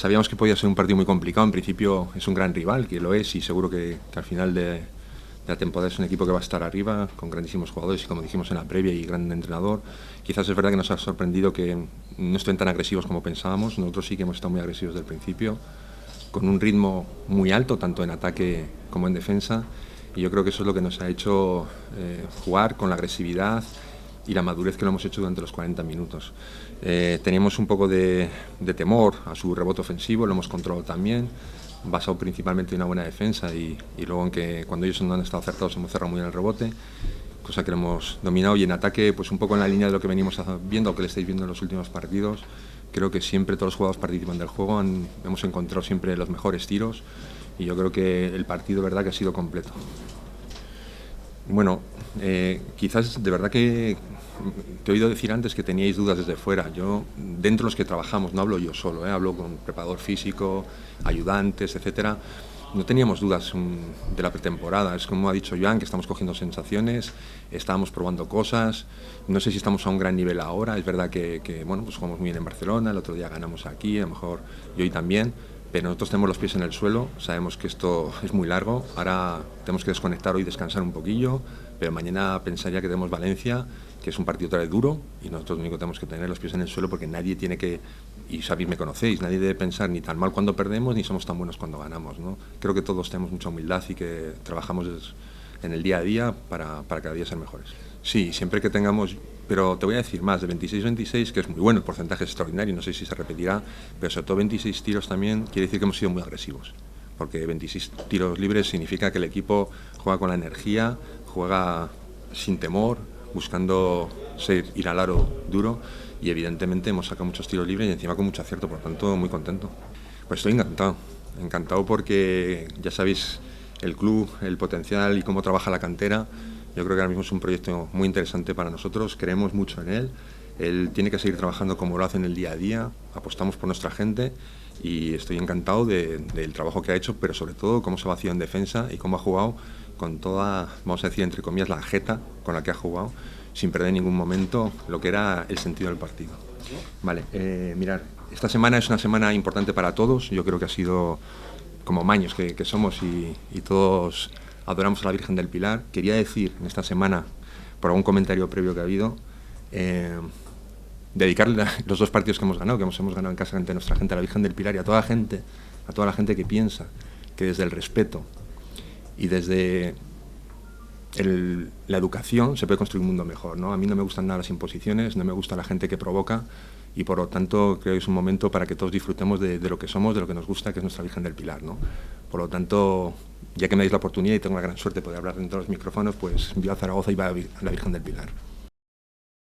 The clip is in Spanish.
Sabíamos que podía ser un partido muy complicado. En principio es un gran rival, que lo es, y seguro que al final de la temporada es un equipo que va a estar arriba, con grandísimos jugadores y, como dijimos en la previa, y gran entrenador. Quizás es verdad que nos ha sorprendido que no estén tan agresivos como pensábamos. Nosotros sí que hemos estado muy agresivos desde el principio, con un ritmo muy alto, tanto en ataque como en defensa, y yo creo que eso es lo que nos ha hecho jugar con la agresividad y la madurez que lo hemos hecho durante los 40 minutos. Teníamos un poco de temor a su rebote ofensivo, lo hemos controlado también, basado principalmente en una buena defensa y luego en que cuando ellos no han estado acertados hemos cerrado muy bien el rebote, cosa que lo hemos dominado. Y en ataque, pues un poco en la línea de lo que venimos viendo, o que le estáis viendo en los últimos partidos. Creo que siempre todos los jugadores participan del juego, hemos encontrado siempre los mejores tiros y yo creo que el partido, verdad, que ha sido completo. Bueno, quizás de verdad que te he oído decir antes que teníais dudas desde fuera. Yo, dentro de los que trabajamos, no hablo yo solo, hablo con preparador físico, ayudantes, etcétera. No teníamos dudas de la pretemporada. Es como ha dicho Joan, que estamos cogiendo sensaciones, estábamos probando cosas. No sé si estamos a un gran nivel ahora. Es verdad que bueno, pues jugamos muy bien en Barcelona, el otro día ganamos aquí, a lo mejor y hoy también. Pero nosotros tenemos los pies en el suelo, sabemos que esto es muy largo. Ahora tenemos que desconectar hoy, descansar un poquillo, pero mañana pensaría que tenemos Valencia, que es un partido otra vez duro, y nosotros lo único que tenemos que tener los pies en el suelo, porque nadie tiene que, y sabéis, me conocéis, nadie debe pensar ni tan mal cuando perdemos ni somos tan buenos cuando ganamos, ¿no? Creo que todos tenemos mucha humildad y que trabajamos en el día a día para cada día ser mejores. Sí, siempre que tengamos, pero te voy a decir más, de 26-26, que es muy bueno, el porcentaje es extraordinario, no sé si se repetirá, pero sobre todo 26 tiros también quiere decir que hemos sido muy agresivos, porque 26 tiros libres significa que el equipo juega con la energía, juega sin temor, buscando ir al aro duro, y evidentemente hemos sacado muchos tiros libres y encima con mucho acierto, por lo tanto muy contento. Pues estoy encantado porque ya sabéis el club, el potencial y cómo trabaja la cantera. Yo creo que ahora mismo es un proyecto muy interesante para nosotros, creemos mucho en él. Él tiene que seguir trabajando como lo hace en el día a día, apostamos por nuestra gente y estoy encantado del trabajo que ha hecho, pero sobre todo cómo se ha vaciado en defensa y cómo ha jugado con toda, vamos a decir entre comillas, la jeta con la que ha jugado, sin perder en ningún momento lo que era el sentido del partido. Vale, mirar, esta semana es una semana importante para todos. Yo creo que ha sido como maños que somos y todos adoramos a la Virgen del Pilar. Quería decir en esta semana, por algún comentario previo que ha habido, dedicarle los 2 partidos que hemos ganado en casa ante nuestra gente, a la Virgen del Pilar y a toda la gente que piensa que desde el respeto y desde la educación se puede construir un mundo mejor, ¿no? A mí no me gustan nada las imposiciones, no me gusta la gente que provoca y por lo tanto creo que es un momento para que todos disfrutemos de lo que somos, de lo que nos gusta, que es nuestra Virgen del Pilar, ¿no? Por lo tanto, ya que me dais la oportunidad y tengo la gran suerte de poder hablar dentro de los micrófonos, pues viva Zaragoza y viva la Virgen del Pilar.